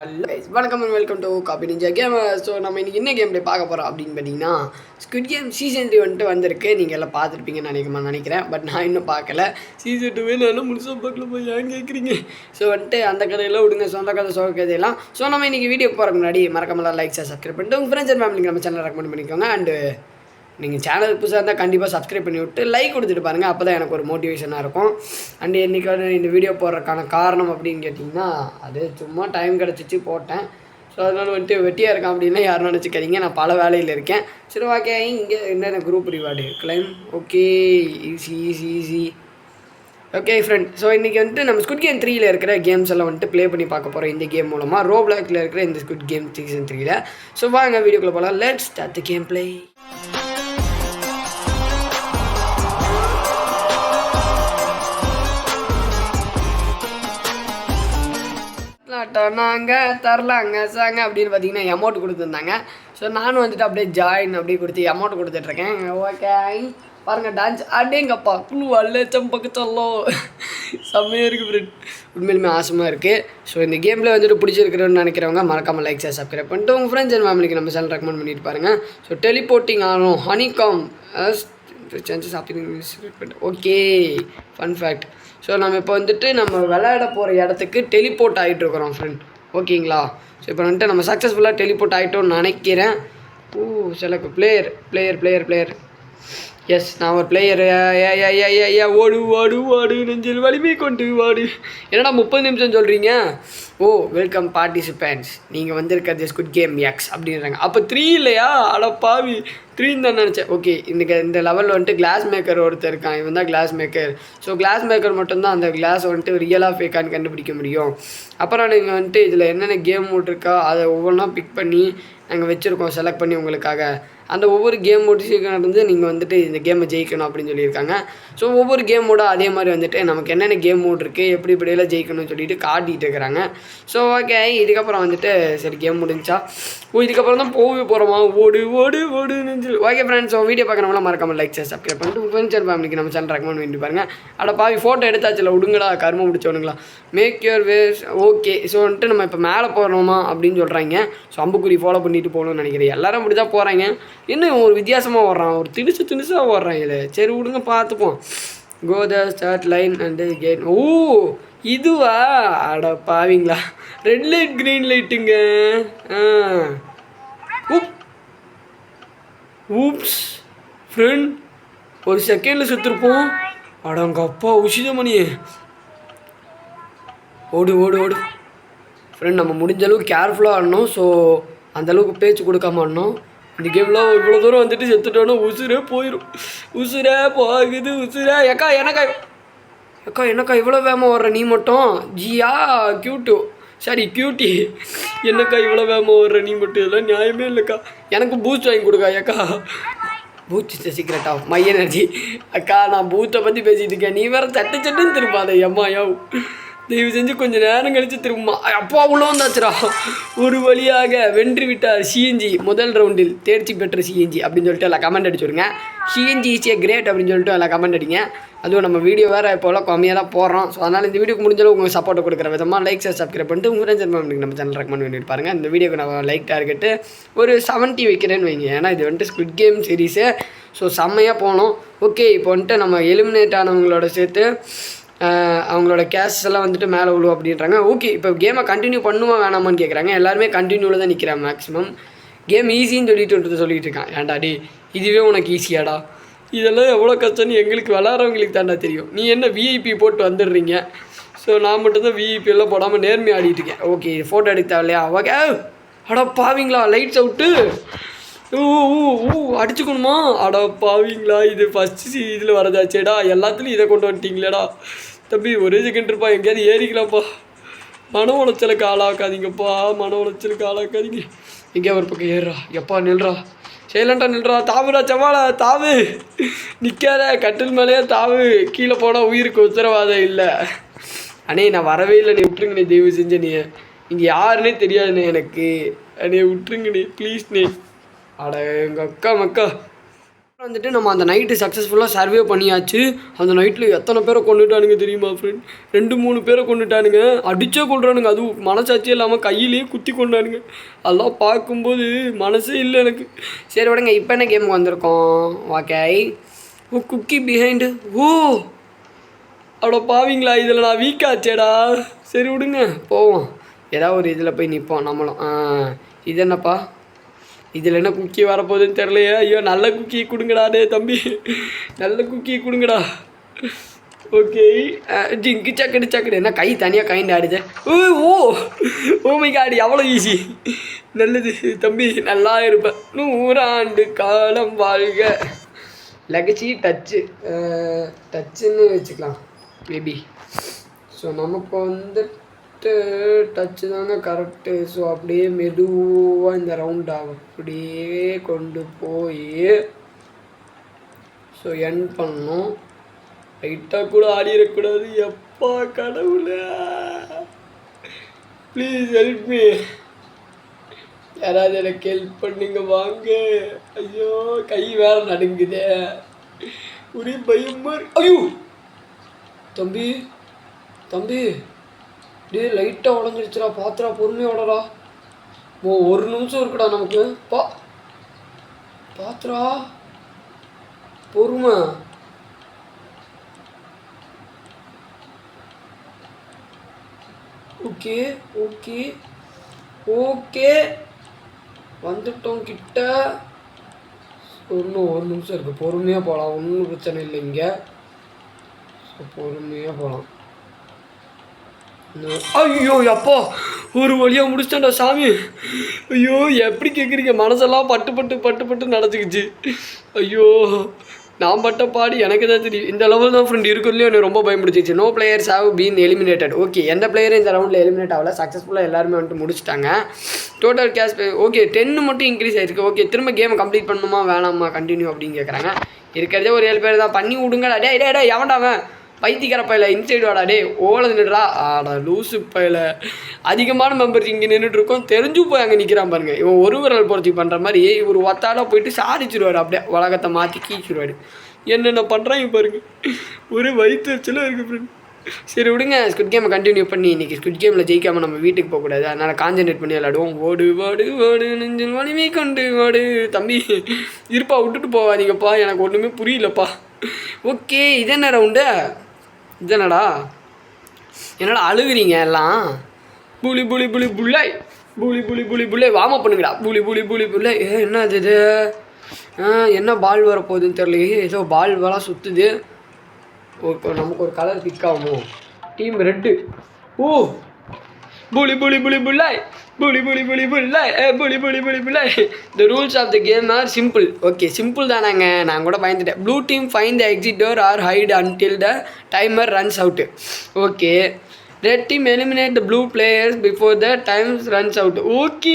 Hello guys, வணக்கம் and welcome to coffee ninja game. So நம்ம இன்றைக்கி என்ன கேம் பார்க்க போகிறோம் அப்படின்னு பார்த்தீங்கன்னா, ஸ்குவிட் கேம் சீசன் 3 வந்துட்டு வந்திருக்கு. நீங்கள் எல்லாம் பார்த்துருப்பீங்கன்னு நினைக்கிறேன். பட் நான் இன்னும் பார்க்கல. சீசன் 2 நான் முழுசாக பார்க்கல போய் ஏன் கேட்குறீங்க? ஸோ வந்துட்டு அந்த கதையெல்லாம் விடுங்க, சொந்த கதை சோக கதையெல்லாம். ஸோ நம்ம இன்றைக்கி வீடியோ போகிறக்கு முன்னாடி மறக்காமலாம் லைக் சப்ஸ்கிரைப் பண்ணிட்டு உங்கள் ஃப்ரெண்ட்ஸ் அண்ட் ஃபேமிலிக்கு நம்ம சேனலை ரெக்கமெண்ட் பண்ணிக்கோங்க. அண்டு நீங்கள் சேனல் புதுசாக இருந்தால் கண்டிப்பாக சப்ஸ்கிரைப் பண்ணி விட்டு லைக் கொடுத்துட்டு பாருங்கள். அப்போ தான் எனக்கு ஒரு மோட்டிவேஷனாக இருக்கும். அண்டு இன்றைக்கி இந்த வீடியோ போடுறதுக்கான காரணம் அப்படின்னு கேட்டிங்கன்னா, அது சும்மா டைம் கிடச்சிச்சு போட்டேன். ஸோ அதனால் வந்துட்டு வெட்டியாக இருக்கேன் அப்படின்னா யாரும் நினச்சிக்காதீங்க, நான் பல வேலையில் இருக்கேன். சரி ஓகே, இங்கே என்னென்ன group reward claim. Okay, easy. Okay friend, so இன்றைக்கி வந்துட்டு நம்ம ஸ்குவிட் கேம் 3 இருக்கிற கேம்ஸ் எல்லாம் வந்துட்டு ப்ளே பண்ணி பார்க்க போகிறோம். இந்த கேம் மூலமாக ரோப்ளாக்ஸில் இருக்கிற இந்த ஸ்குவிட் கேம் சீசன் 3. ஸோ வாங்க வீடியோக்குள்ளே போகலாம். Let's start the game play. நாங்கள் தரலாங்க சாங்க அப்படின்னு பார்த்தீங்கன்னா அமௌண்ட் கொடுத்துருந்தாங்க. ஸோ நானும் வந்துட்டு அப்படியே ஜாயின் அப்படியே கொடுத்து அமௌண்ட் கொடுத்துட்ருக்கேன். ஓகே பாருங்கள், டான்ஸ் அடேங்கப்பா குழு அல்ல சம்பக்கச்சல்லோ செம்மையாக இருக்குது ஃப்ரெண்ட், உண்மையிலுமே ஆசமாக இருக்குது. ஸோ இந்த கேமில் வந்துட்டு பிடிச்சிருக்கிறோன்னு நினைக்கிறவங்க மறக்காமல் லைக் சப்ஸ்கிரைப் பண்ணிட்டு உங்கள் ஃப்ரெண்ட்ஸ் அண்ட் ஃபேமிலிக்கு நம்ம சேனல் ரெக்கமெண்ட் பண்ணிட்டு பாருங்கள். ஸோ டெலிபோர்ட்டிங் ஆகணும் honeycomb chances hopping. Okay, fun fact. So நம்ம இப்போ வந்துட்டு நம்ம விளையாட போகிற இடத்துக்கு டெலிபோர்ட் ஆகிட்டுருக்குறோம் ஃப்ரெண்ட், ஓகேங்களா? ஸோ இப்போ வந்துட்டு நம்ம சக்ஸஸ்ஃபுல்லாக டெலிபோர்ட் ஆகிட்டோன்னு நினைக்கிறேன். சில பிளேயர் எஸ், நான் ஒரு பிளேயர். ஓடு நெஞ்சில் வலிமை கொண்டு வாடு. என்னடா 30 நிமிஷம் சொல்கிறீங்க? ஓ வெல்கம் பார்ட்டிசிபென்ட்ஸ், நீங்கள் வந்திருக்கிறது ஸ்குவிட் கேம் எக்ஸ் அப்படின்றாங்க. அப்போ 3 இல்லையா? அட பாவி, 3 தான் நினச்சேன். ஓகே, இந்த லெவலில் வந்துட்டு கிளாஸ் மேக்கர் ஒருத்தர் இருக்கான், இவன் தான் class maker. So class maker மட்டும்தான் அந்த கிளாஸ் வந்துட்டு ரியலாக ஃபேக்கான்னு கண்டுபிடிக்க முடியும். அப்புறம் நீங்கள் வந்துட்டு இதில் என்னென்ன கேம் மோட் இருக்கா அதை ஒவ்வொன்றா பிக் பண்ணி நாங்கள் வச்சுருக்கோம் செலக்ட் பண்ணி உங்களுக்காக. அந்த ஒவ்வொரு கேம் மோட்டிவேஷன் வந்து நீங்கள் வந்துட்டு இந்த கேமை ஜெயிக்கணும் அப்படின்னு சொல்லியிருக்காங்க. ஸோ ஒவ்வொரு கேம் மோட அதே மாதிரி வந்துட்டு நமக்கு என்னென்ன கேம் மோட் இருக்குது, எப்படியெல்லாம் ஜெயிக்கணும்னு சொல்லிட்டு காட்டிகிட்டு இருக்கிறாங்க. ஸோ ஓகே, இதுக்கப்புறம் வந்துட்டு சரி கேம் முடிஞ்சா இதுக்கப்புறம் தான் போகிறோமா? ஓடு நெஞ்சில். ஓகே ஃப்ரெண்ட்ஸ், ஸோ வீடியோ பார்க்கறவங்களாம் மறக்காமல் லைக் சப்ஸ்கிரைப் பண்ணிட்டு உங்கள் ஃப்ரெண்ட்ஸ் அண்ட் ஃபேமிலிக்கு நம்ம சேனல் ரெக்கமெண்ட் பண்ணி பாருங்கள். அட பாவி, ஃபோட்டோ எடுத்தாச்சுல விடுங்கடா, கரும முடிச்சவனுங்களா. Make your ways. Okay, so வந்துட்டு நம்ம இப்போ மேலே போகிறோமா அப்படின்னு சொல்கிறாங்க. ஸோ அம்புக்குறி ஃபாலோ பண்ணிட்டு போகணும்னு நினைக்கிறேன். எல்லோரும் அப்படி தான் போகிறாங்க. இன்னும் ஒரு வித்தியாசமாக ஓடுறான், ஒரு திணிசாக ஓடுறான். இல்லை சரி விடுங்க, பார்த்துப்போம். Go the start line and gain. ஓ இதுவா? அட பாவிங்களா, ரெட் லைட் க்ரீன் லைட்டுங்க. ஊப்ஸ் ஃப்ரெண்ட், ஒரு செகண்டில் சுற்றிருப்போம். அடங்கப்பா உஷிதமணியே. ஓடு ஃப்ரெண்ட், நம்ம முடிஞ்ச அளவுக்கு கேர்ஃபுல்லாக ஆடணும். ஸோ அந்தளவுக்கு பேச்சு கொடுக்காம ஆடணும். இந்த கேமில் இவ்வளோ தூரம் வந்துட்டு செத்துட்டோன்னா உசுரே போயிடும். உசுரே போகுது உசுரே. என்னக்கா இவ்வளோ வேகமாக வர்ற நீ மட்டும்? ஜியா கியூட்டி என்னக்கா இவ்வளோ வேகமாக வர்ற நீ மட்டும்? இதெல்லாம் நியாயமே இல்லைக்கா. எனக்கு பூஸ்ட் வாங்கி கொடுக்கா. ஏக்கா Boost secret of my energy. அக்கா நான் பூத்தை பற்றி பேசிகிட்டு இருக்கேன், நீ வேறு சட்டுன்னு திரும்பாத. எம்மாயோ தயவு செஞ்சு கொஞ்சம் நேரம் கழித்து திரும்ப. அப்பா உள்ள வந்தாச்சுரா. ஒரு வழியாக வென்று விட்டார் சிஎன்ஜி. முதல் ரவுண்டில் தேர்ச்சி பெற்ற சிஎன்ஜி அப்படின்னு சொல்லிட்டு எல்லாம் கமெண்ட் அடிச்சுடுங்க. சிஎன்ஜி இஸ் ஏ கிரேட் அப்படின்னு சொல்லிட்டு எல்லாம் கமெண்ட் அடிங்க. அதுவும் நம்ம வீடியோ வேறு இப்போலாம் கம்மியாக தான் போடுறோம். ஸோ அதனால் இந்த வீடியோக்கு முடிஞ்சளவு உங்களுக்கு சப்போர்ட் கொடுக்குற விதமாக லைக் சப்ஸ்கிரைப் பண்ணிட்டு உங்கள் ஃப்ரெண்ட்ஸ் நம்ம சேனல் ரெக்கமெண்ட் பண்ணிட்டு பாருங்கள். இந்த வீடியோக்கு நான் லைக் டார்கெட்டு ஒரு 70 வைக்கிறேன்னு வைங்க. ஏன்னா இது வந்துட்டு ஸ்குவிட் கேம் சீரீஸு. ஸோ செம்மையாக போகணும். ஓகே, இப்போ வந்துட்டு நம்ம எலிமினேட் ஆனவங்களோட சேர்த்து அவங்களோட கேஷ் எல்லாம் வந்துட்டு மேலே விழுவும் அப்படின்றாங்க. ஓகே, இப்போ கேமை கண்டினியூ பண்ணுமா வேணாமான்னு கேட்குறாங்க. எல்லாருமே கண்டினியூவில் தான் நிற்கிறாங்க. மேக்ஸிமம் கேம் ஈஸின்னு சொல்லிட்டு இருக்கான். ஏன்டாடி இதுவே உனக்கு ஈஸியாடா? இதெல்லாம் எவ்வளோ கஷ்டம்னு எங்களுக்கு விளாட்றவங்களுக்கு தாண்டா தெரியும். நீ என்ன விஐபி போட்டு வந்துடுறீங்க. ஸோ நான் மட்டும்தான் விஐபி எல்லாம் போடாமல் நேர்மையாக ஆடிட்டு இருக்கேன். ஓகே, ஃபோட்டோ எடுக்க தேவையில்லையா? ஓகே, அடா பாவீங்களா, லைட்ஸ் அவுட்டு. அடிச்சுக்கணுமா? அட பாவீங்களா, இது ஃபஸ்ட்டு இதில் வரதாச்சேடா. எல்லாத்துலேயும் இதை கொண்டு வந்துட்டீங்களேடா. தம்பி ஒரே செகண்ட் இருப்பா, எங்கேயாவது ஏறிக்கலாம்ப்பா. மன உளைச்சலுக்கு ஆளாக்காதீங்கப்பா, எங்கேயா ஒரு பக்கம் ஏறுறா. எப்பா நில்றா, நில்றா. தாவுடா செவ்வாழை தாவு, நிற்காத கட்டில் மேலேயே தாவு. கீழே போனால் உயிருக்கு உத்தரவாதம் இல்லை. அண்ணே நான் வரவே இல்லை, நீ விட்டுருங்கண்ணே தயவு செஞ்ச. நீங்கள் யாருன்னே தெரியாதுண்ணே எனக்கு. அண்ணே விட்டுருங்கண்ணே ப்ளீஸ்ண்ணே. அட எங்கள் அக்கா மக்கா வந்துட்டு நம்ம அந்த நைட்டு சக்ஸஸ்ஃபுல்லாக சர்வே பண்ணியாச்சு. அந்த நைட்டில் எத்தனை பேரை கொண்டுட்டானுங்க தெரியுமா ஃப்ரெண்ட்? 2-3 பேரை கொண்டுட்டானுங்க. அடிச்சே கொள்றானுங்க. அதுவும் மனசாட்சியே இல்லாமல் கையிலேயே குத்தி கொண்டானுங்க. அதெல்லாம் பார்க்கும்போது மனசே இல்லை எனக்கு. சரி விடுங்க, இப்போ என்ன கேமுக்கு வந்திருக்கோம்? ஓகே. ஓ, குக்கி பிஹைண்டு. ஓ அவ்வளோ பாவீங்களா? இதில் நான் வீக்காச்சேடா. சரி விடுங்க, போவோம். ஏதாவது ஒரு இதில் போய் நிற்போம் நம்மளும். இது என்னப்பா? இதில் என்ன குக்கி வரப்போகுதுன்னு தெரிலையே. ஐயோ, நல்ல குக்கி கொடுங்கடா. டே தம்பி, நல்ல குக்கி கொடுங்கடா. ஓகே. ஜிங்கு சக்கடு சக்கடு. என்ன கை தனியாக கைண்டு ஆடுது. ஓ மை காடு, எவ்வளோ ஈஸி. நல்லது தம்பி, நல்லா இருப்பேன். 100 ஆண்டு காலம் வாழ்க. லெகசி டச்சுன்னு வச்சுக்கலாம் மேபி. ஸோ நமக்கு வந்துட்டு டச்சு தாங்க கரெக்டு. ஸோ அப்படியே மெதுவாக இந்த ரவுண்ட் ஆகும் அப்படியே கொண்டு போய் ஸோ என் பண்ணணும். லைட்டாக கூட ஆடிடக்கூடாது. எப்பா கடவுளே, ப்ளீஸ் ஹெல்ப் மீ. யாராவது எனக்கு ஹெல்ப் பண்ணுங்க வாங்க. ஐயோ, கை வேற நடுங்குதே. ஒரே பயமா. ஐயோ தம்பி தம்பி, டே லைட்டாக உடஞ்சிருச்சுடா. பாத்திரா, பொறுமையாக உடறா. 1 நிமிஷம் இருக்குடா நமக்கு. பாத்திரா, பொறுமை. ஓகே ஓகே ஓகே, வந்துட்டோம் கிட்ட. இன்னும் 1 நிமிஷம் இருக்குது. பொறுமையாக போகலாம், ஒன்றும் பிரச்சனை இல்லை. இங்கே பொறுமையாக போகலாம். ஐயோ அப்பா, ஒரு வழியாக முடிச்சிட்டேன்டா சாமி. ஐயோ, எப்படி கேட்குறீங்க? மனசெல்லாம் பட்டு நடந்துக்குச்சு. ஐயோ, நான் பட்ட பாடி எனக்கு தான் தெரியும். இந்த லெவல் தான் ஃப்ரெண்ட் இருக்கிறதுலையும் எனக்கு ரொம்ப பயன்படுத்திச்சு. No players have been eliminated. Okay, எந்த பிளேயரும் இந்த ரவுண்டில் எலிமினேட் ஆகல. சக்ஸஸ்ஃபுல்லாக எல்லாருமே வந்துட்டு முடிச்சிட்டாங்க. டோட்டல் கேஷ் ஓகே 10 மட்டும் இன்க்ரீஸ் ஆகிருக்கு. ஓகே, திரும்ப கேமை கம்ப்ளீட் பண்ணணுமா வேணாமா கண்டினியூ அப்படின்னு கேட்குறாங்க. இருக்கிறதே ஒரு 7 பேர் தான். பண்ணி விடுங்கடா. டே எவன்டாவன்? பைத்தியக்கார பையில இன்சைடு வாடா. டே ஓலை நின்றுடா. ஆடா லூசு பையில. அதிகமான மெம்பர்ஸ் இங்கே நின்றுட்டுருக்கோம். தெரிஞ்சு போய் அங்கே நிற்கிறான் பாருங்க. இவன் ஒரு விரல் பொறுத்தி பண்ணுற மாதிரி ஒரு ஒத்தால போயிட்டு சாதிச்சிருவார். அப்படியே உலகத்தை மாற்றி கீச்சிருவார். என்னென்ன பண்ணுறாங்க பாருங்க. ஒரு வயிற்றுச்சலும் இருக்குது ஃப்ரெண்ட். சரி விடுங்க, ஸ்குட் கேமை கண்டினியூ பண்ணி இன்றைக்கி ஸ்குட் கேமில் ஜெயிக்காமல் நம்ம வீட்டுக்கு போகக்கூடாது. அதனால் கான்சன்ட்ரேட் பண்ணி விளாடுவோம். ஓடு நெஞ்சில் வலிமை கொண்டு ஓடு. தம்பி இருப்பா, விட்டுட்டு போவாதீங்கப்பா. எனக்கு ஒன்றுமே புரியலப்பா. ஓகே, இது என்ன ரவுண்டு? இதனடா என்னடா அழுகுறீங்க எல்லாம்? புலி புள்ளை வார்ம் பண்ணுங்கடா. புள்ளை. என்ன இது? என்ன பால் வரப்போகுதுன்னு தெரியலையே. ஏதோ பால் வேலாம் சுற்றுது. ஓகே, நமக்கு ஒரு கலர் பிக் ஆகும். Team red. ஓ புலி புள்ளை. The rules of the game are simple. Okay, simple தானாங்க. நான் கூட பயந்துட்டேன். Blue team find the exit door or hide until the timer runs out. Okay, red team eliminate the blue players before the time runs out. Okay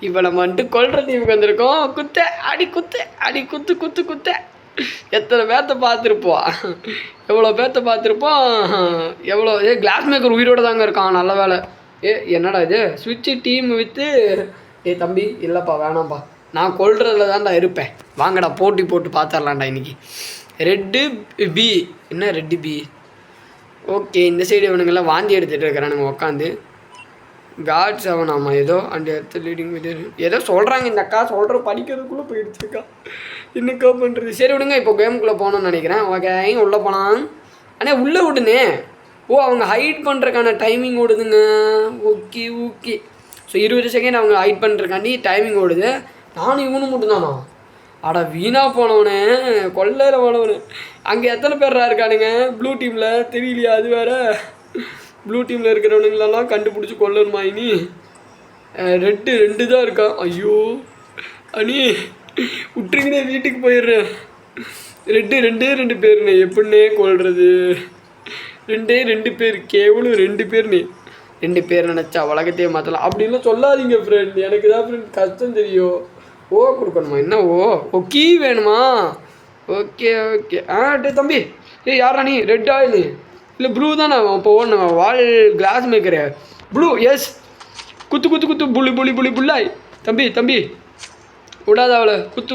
இப்போ நம்ம வந்துட்டு கொல்ற டீமுக்கு வந்திருக்கோம். அடி குத்து. எத்தனை பேர்த்த பார்த்துருப்போம்? எவ்வளோ கிளாஸ் மேக்கர் உயிரோடு தாங்க இருக்கான். நல்ல வேலை. என்னடா இது? ஸ்விட்சு டீம் வித்து. தம்பி இல்லைப்பா, வேணாம்ப்பா. நான் கொல்றதுல தான்டா இருப்பேன். வாங்கடா, போட்டு பார்த்துடலாம்டா இன்னைக்கு. Red B. என்ன ரெட்டு பி? ஓகே, இந்த சைடு இவனுங்கெல்லாம் வாந்தி எடுத்துகிட்டு இருக்கிறானுங்க உட்காந்து. காட்ஸ் அவன் ஆமாம் ஏதோ அந்த இடத்துல லீடிங் இது ஏதோ சொல்கிறாங்க. இந்த அக்கா சொல்கிற படிக்கிறதுக்குள்ளே போயிடுச்சுக்கா. என்னக்கா பண்ணுறது? சரி விடுங்க, இப்போ கேமுக்குள்ளே போகணுன்னு நினைக்கிறேன். ஓகே, உள்ளே போகலாம். ஆனால் உள்ளே விடுனே. ஓ, அவங்க ஹைட் பண்ணுறதுக்கான டைமிங் ஓடுதுங்க. ஓகே. ஸோ 20 செகண்ட் அவங்க ஹைட் பண்ணுறதுக்காண்டி டைமிங் ஓடுது. நானும் இவனு மட்டும்தானா? அட வீணாக போனவனே, கொள்ளையில் போனவனு. அங்கே எத்தனை பேர்ரா இருக்கானுங்க ப்ளூ டீமில்? தெரியலையா? அது வேறு ப்ளூ டீமில் இருக்கிறவனுங்களெல்லாம் கண்டுபிடிச்சி கொல்லணுமா இனி? ரெண்டு தான் இருக்கான். ஐயோ அனி விட்டுருங்கண்ணே, வீட்டுக்கு போயிடுறேன். ரெண்டு பேருண்ணே. எப்படின்னே கொள்வது? 2 பேர், கேவலம் 2 பேர்ண்ணே. 2 பேர் நினச்சா உலகத்தையே மாற்றலாம். அப்படின்லாம் சொல்லாதீங்க ஃப்ரெண்ட். எனக்கு தான் ஃப்ரெண்ட் கஷ்டம் தெரியும். ஓ கொடுக்கணுமா? என்ன ஓ கீ வேணுமா? ஓகே. டே தம்பி, யாரா நீ? ரெட்டா நீ? இல்லை ப்ளூ தானே இப்போ ஓடணும். வால் கிளாஸ் மேக்கரு ப்ளூ. எஸ், குத்து புள்ளி புள்ளாய். தம்பி விடாத அவளை. குத்து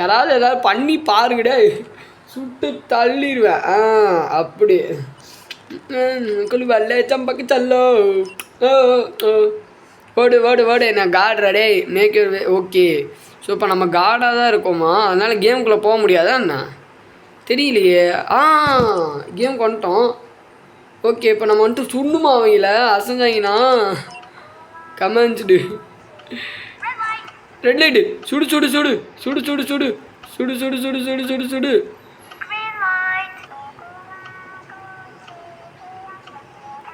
யாராவது ஏதாவது பண்ணி பாருங்கடே, சுட்டு தள்ளிடுவேன். அப்படி வெள்ளை சம்பக்கு சல்லோ. ஓடு ஓடு ஓடு, நான் காடுறா டே மேக் ஓகே. ஸோ இப்போ நம்ம காடாக தான் இருக்கோமா, அதனால் கேமுக்குள்ளே போக முடியாதா என்ன தெரியலையே. கேம் வந்துட்டோம். ஓகே இப்போ நம்ம வந்துட்டு சுண்ணுமா அவங்கள அசைஞ்சாங்கன்னா கமெண்ட்ஸ்டு. ரெட் லைட்டு சுடு சுடு சுடு சுடு சுடு சுடு சுடு சுடு சுடு சுடு சுடு சுடு.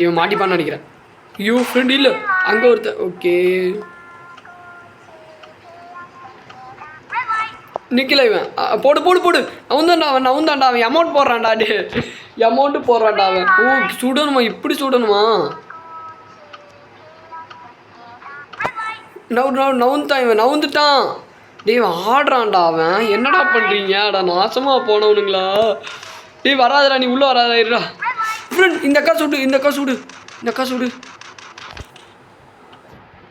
இவன் மாட்டிப்பான்னு நினைக்கிறேன். ஐயோ ஃப்ரெண்ட் இல்லை அங்கே ஒருத்தர். ஓகே நிற்கல இவன். போடு போடு போடு. அவன்தான்டா அவன் அமௌண்ட் போடுறான்டா. டே அமௌண்ட்டு போடுறான்டா அவன். சுடணுமா, இப்படி சுடணுமா? நவுந்தான் இவன், நவுந்துட்டான். டே ஆடுறான்டா அவன். என்னடா பண்ணுறீங்க? அடா நாசமாக போனவனுங்களா. டே வராதுடா, நீ உள்ளே வராதா ஃப்ரெண்ட். இந்த அக்கா சுடு.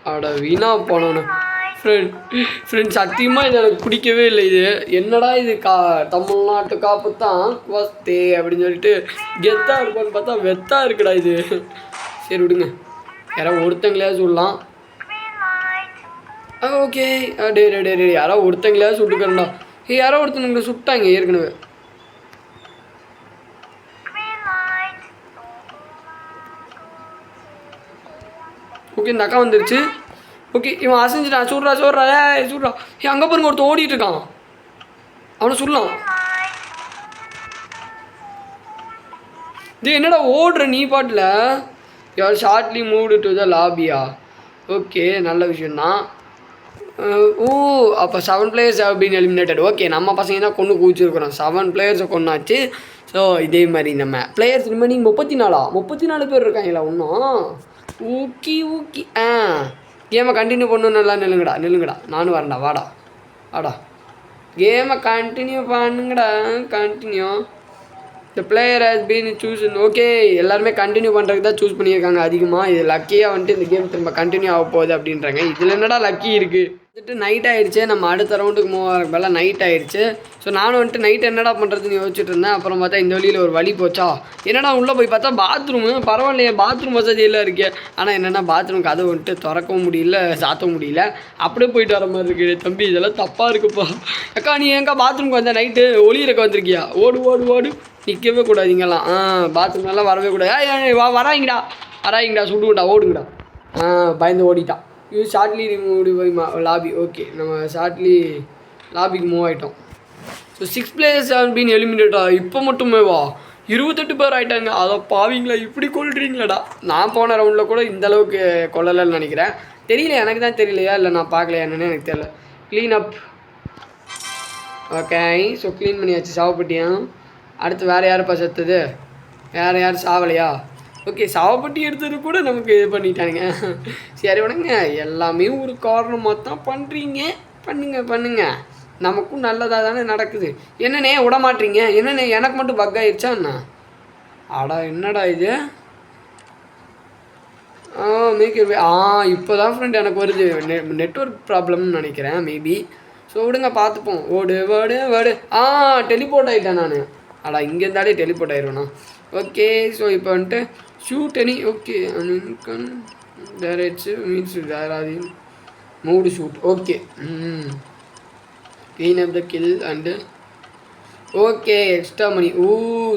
அட வீணா போனவனு ஃப்ரெண்ட். சத்தியமாக இது எனக்கு பிடிக்கவே இல்லை. இது என்னடா இது தமிழ்நாட்டு காப்பு தான் வஸ்தே அப்படின்னு சொல்லிட்டு கெத்தாக இருப்பான்னு பார்த்தா வெத்தாக இருக்குடா இது. சரி விடுங்க, யாராவது ஒருத்தங்களையாவது சொல்லலாம். ஓகே டே டே டே டே யாராவது ஒருத்தங்களையாவது சுட்டுக்கிறேன்டா. யாரோ ஒருத்தனுங்களை சுட்டாங்க ஏற்கனவே. ஓகே இந்த அக்கா வந்துருச்சு. ஓகே இவன் அசைஞ்சிட்டான். சுடுறா அங்கே பாருங்க ஒருத்தன் ஓடிட்டு இருக்கான். அவனை சொல்லலாம். இது என்னடா ஓடுற நீ பாட்டில்? யார் ஷார்ட்லி மூவ்டு டு த லாபியா? ஓகே நல்ல விஷயந்தான். அப்போ 7 players have been eliminated. Okay நம்ம பசங்க தான் கொண்டு குதிச்சிருக்கிறோம். 7 players கொண்டாச்சு. ஸோ இதே மாதிரி நம்ம பிளேயர்ஸ் ரிமைனிங் 34 பேர் இருக்காங்களா இன்னும்? ஊக்கி கேமை கண்டினியூ பண்ணணும். நல்லா நில்லுங்கடா நானும் வரேன்டா. வாடா கேமை கண்டினியூ பண்ணுங்கடா. Continue. The player has been choose. Okay எல்லாருமே கண்டினியூ பண்ணுறதுக்கு தான் சூஸ் பண்ணியிருக்காங்க அதிகமாக. இது லக்கியாக வந்துட்டு இந்த கேம் திரும்ப கண்டினியூ ஆக போகுது அப்படின்றாங்க. இதில் என்னடா லக்கி இருக்குது? வந்துட்டு நைட் ஆகிடுச்சு. நம்ம அடுத்த ரவுண்டுக்கு மூவ் ஆகிறதுக்கு மேலே நைட் ஆகிடுச்சு. ஸோ நானும் வந்துட்டு நைட் என்னடா பண்ணுறதுன்னு யோசிச்சுட்டு இருந்தேன். அப்புறம் பார்த்தா இந்த வழியில் ஒரு வழி போச்சா. என்னடா உள்ளே போய் பார்த்தா பாத்ரூமு. பரவாயில்லையே பாத்ரூம் வசதியெல்லாம் இருக்குது. ஆனால் என்னென்னா பாத்ரூம் கதவு வந்துட்டு திறக்கவும் முடியல, சாத்தவும் முடியல. அப்படியே போயிட்டு வர மாதிரி இருக்குது. தம்பி இதெல்லாம் தப்பாக இருக்குப்பா. அக்கா நீ எங்கக்கா பாத்ரூமுக்கு வந்த? நைட்டு ஒளியிறக்க வந்திருக்கியா? ஓடு நிற்கவே கூடாதுங்கெல்லாம். பாத்ரூம்லாம் வரவே கூடாது. வராங்கடா சுடுங்கடா ஓடுங்கடா. பயந்து ஓடிட்டான். இது ஷார்ட்லி மூடி போய் லாபி. ஓகே நம்ம ஷார்ட்லி லாபிக்கு மூவ் ஆகிட்டோம். So 6 players have been eliminated. இப்போ மட்டுமேவா 28 பேர் ஆகிட்டாங்க. அதை பாவீங்களா இப்படி கொள்றீங்களாடா. நான் போன ரவுண்டில் கூட இந்தளவுக்கு கொள்ளலைன்னு நினைக்கிறேன். தெரியல, எனக்கு தான் தெரியலையா இல்லை நான் பார்க்கலையா என்னன்னு எனக்கு தெரியல. க்ளீன் அப். ஓகே ஸோ க்ளீன் பண்ணியாச்சு சாவப்பட்டியா. அடுத்து வேறு யாருப்பா செத்துது? யார் சாவலையா? ஓகே சாவப்பட்டி எடுத்தது கூட நமக்கு இது பண்ணிட்டானுங்க. சரி வணங்க, எல்லாமே ஒரு காரணமாக தான் பண்ணுறீங்க. பண்ணுங்க நமக்கும் நல்லதாக தானே நடக்குது. என்னண்ணே விட மாட்டீங்க? என்னண்ணே எனக்கு மட்டும் பக் ஆயிடுச்சா என்ன? என்னடா இது? மேக்கர் இப்போ தான் ஃப்ரெண்ட் எனக்கு வருது. நெட்வொர்க் ப்ராப்ளம்னு நினைக்கிறேன் மேபி. ஸோ விடுங்க பார்த்துப்போம். ஓடு டெலிபோர்ட் ஆகிட்டேன் நான். இங்கே இருந்தாலே டெலிபோர்ட் ஆயிடுவேண்ணா. ஓகே ஸோ இப்போ வந்துட்டு ஷூட் எனி. ஓகே மீன்ஸ் யாராவது மூடு shoot. Okay clean up the kill and okay extra money.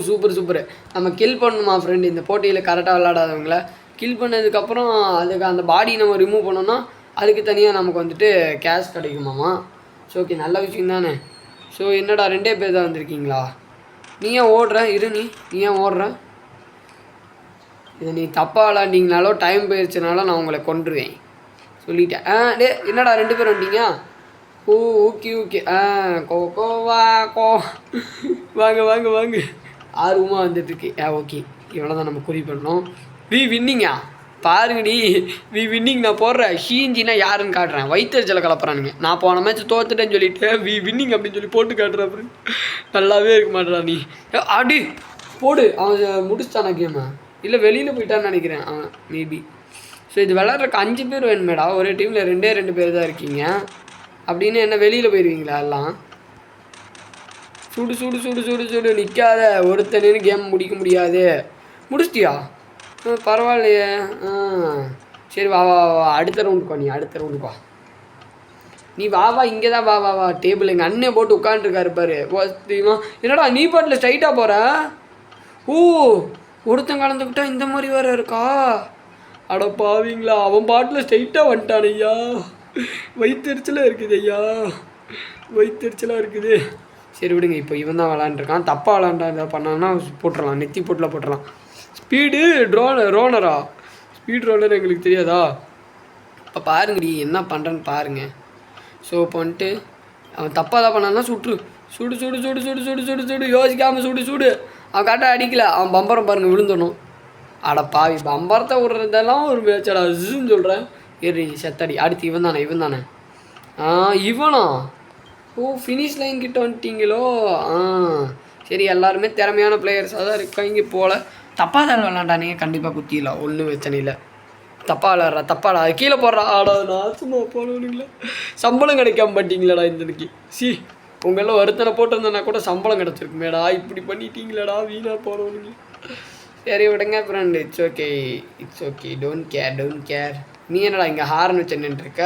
Super. நம்ம கில் பண்ணணுமா ஃப்ரெண்ட்? இந்த போட்டியில் கரெக்டாக விளாடாதவங்கள கில் பண்ணதுக்கப்புறம் அதுக்கு அந்த பாடி நம்ம ரிமூவ் பண்ணோன்னா அதுக்கு தனியாக நமக்கு வந்துட்டு கேஷ் கிடைக்குமாம்மா. ஸோ ஓகே நல்ல விஷயம் தானே. ஸோ என்னடா 2 பேர் தான் வந்திருக்கீங்களா? நீ ஏன் ஓடுற? நீ ஏன் ஓடுற? இதை நீ தப்பாக விளாண்டிங்கனாலோ டைம் போயிடுச்சுனாலும் நான் உங்களை கொண்டுருவேன் சொல்லிட்டேன். டே என்னடா 2 பேர் வந்துட்டீங்க? ஓகே வாங்க ஆர்வமாக வந்துட்டுருக்கு. ஓகே இவ்வளோ தான் நம்ம குறி பண்ணோம். வின்னிங்கா பாருங்கடி. வின்னிங் நான் போடுறேன். ஷீஞ்சினா யாருன்னு காட்டுறேன். வயிற்றுச்சலை கலப்புறானுங்க. நான் போன மேட்ச் தோத்துட்டேன்னு சொல்லிட்டு வின்னிங் அப்படின்னு சொல்லி போட்டு காட்டுறேன். அப்புறம் நல்லாவே இருக்க மாட்டேறா நீ. போடு. அவன் முடிச்சிட்டானா கேமை? இல்லை வெளியில் போயிட்டான்னு நினைக்கிறேன் அவன் மேபி. ஸோ இது விளாட்றக்கு 5 பேர் வேணுமேடா. ஒரே டீமில் 2 பேர் தான் இருக்கீங்க அப்படின்னு என்ன வெளியில் போயிடுவீங்களா எல்லாம்? சுடு சுடு சுடு சுடு சுடு நிற்காத, ஒருத்தனு கேம் முடிக்க முடியாது. முடிச்சிட்டியா? பரவாயில்லையே. சரி வா வா வா, அடுத்த ரவுண்டுக்கு வா, நீ அடுத்த ரவுண்டுக்கு வா. நீ வா வா, இங்கே தான் வா வா வா. டேபிள் எங்கள் அண்ணன் போட்டு உட்காந்துருக்காரு பாரு. தெரியுமா? என்னடா நீ பாட்டில் ஸ்ட்ரைட்டாக போகிற? ஓ, ஒருத்தன் கலந்துக்கிட்டா இந்த மாதிரி வேறு இருக்கா? அட பாவீங்களா, அவன் பாட்டில் ஸ்ட்ரைட்டாக வந்துட்டான் ஐயா. வயிற்றுச்சலாக இருக்குது ஐயா, வயிற்றுச்சலாக இருக்குது. சரி விடுங்க, இப்போ இவன் தான் விளாண்டுருக்கான். தப்பாக விளாண்டா எதாவது பண்ணான்னா போட்டுடலாம், நெத்தி போட்டில் போட்டுடலாம். ஸ்பீடு ரோனரா? ஸ்பீட் ரோனர் எங்களுக்கு தெரியாதா? இப்போ பாருங்கடி என்ன பண்ணுறேன்னு பாருங்கள். ஸோ இப்போ வந்துட்டு அவன் தப்பாக தான் பண்ணான்னா சுடு சுடு சுடு சுடு சுடு சுடு சுடு சுடு யோசிக்காமல் சுடு சுடு. அவன் கரெக்டாக அடிக்கல, அவன் பம்பரம் பாருங்கள் விழுந்துடணும். அட பாவி, பம்பரத்தை விடுறதெல்லாம் ஒரு மேட்சடா ஜின்னு சொல்கிறேன். ஏறி செத்தடி. அடுத்து இவன் தானே? இவனா? ஓ, ஃபினிஷ் லைன் கிட்ட வந்துட்டீங்களோ? சரி, எல்லாருமே திறமையான பிளேயர்ஸாக தான் இருக்காங்க போல். தப்பாக தான் விளாண்டானே, கண்டிப்பாக குத்திடலாம், ஒன்றும் பிரச்சனை இல்லை. தப்பாக விளாட்றா, அது கீழே போடுறா. ஆடா நான் சும்மா போனவனுங்களா, சம்பளம் கிடைக்காம பண்ணிட்டீங்களாடா இந்தனுக்கு. உங்களெல்லாம் ஒருத்தனை போட்டிருந்தேன்னா கூட சம்பளம் கிடச்சிருக்குமேடா, இப்படி பண்ணிட்டீங்களேடா வீணாக போனவனுங்களா. சரி விடுங்க friend, it's okay, don't care. நீ என்னடா இங்கே ஹார்ன் வச்சு நின்றுருக்க?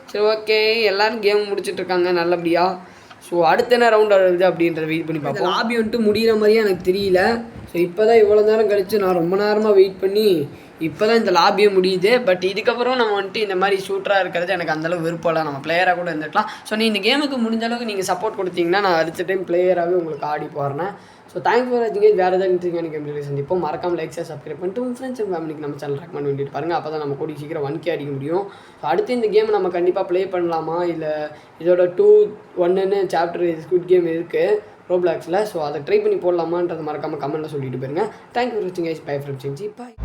சரி ஓகே, எல்லோரும் கேம் முடிச்சுட்ருக்காங்க நல்லபடியாக. ஸோ அடுத்த என்ன ரவுண்ட் வருது அப்படின்றத வெயிட் பண்ணி பார்ப்போம். லாபி வந்துட்டு முடிகிற மாதிரியே எனக்கு தெரியல. ஸோ இப்போ தான் இவ்வளோ நேரம் கழித்து நான் ரொம்ப நேரமாக வெயிட் பண்ணி இப்போ தான் இந்த லாபியே முடியுது. பட் இதுக்கப்புறம் நம்ம வந்துட்டு இந்த மாதிரி ஷூட்டராக இருக்கிறது எனக்கு அந்தளவு விருப்பம் இல்லை, நம்ம பிளேயராக கூட இருந்துக்கலாம். ஸோ நீ இந்த கேமுக்கு முடிஞ்ச அளவுக்கு நீங்கள் சப்போர்ட் கொடுத்தீங்கன்னா நான் அடுத்த டைம் பிளேயராகவே உங்களுக்கு ஆடி போடுறேன். ஸோ தேங்க்ஸ் ஃபார் வாட்சிங். வேறு ஏதாவது இன்ட்ரெஸ்டிங்கான கேம் சந்திப்போம். மறக்காம லைக் சப்ஸ்கிரைப் பண்ணிட்டு உங்கள் ஃப்ரெண்ட்ஸ் அண்ட் ஃபேமிலிக்கு நம்ம சேனல் ரெக்கமெண்ட் பண்ணிட்டு பாருங்கள். அப்போ தான் நம்ம கூடி சீக்கிரம் 1K அடிக்க முடியும். ஸோ அடுத்து இந்த கேம் நம்ம கண்டிப்பாக ப்ளே பண்ணலாமா, இல்லை இதோட 2-1 சாப்டர் ஸ்குவிட் கேம் இருக்குது ரோப்ளாக்ஸில். ஸோ அதை ட்ரை பண்ணி போடலாமான்றது மறக்காமல் கமெண்ட்டில் சொல்லிட்டு போயிருங்க. தேங்க்யூ ஃபார் வாட்சிங் guys. Bye from Senji, bye.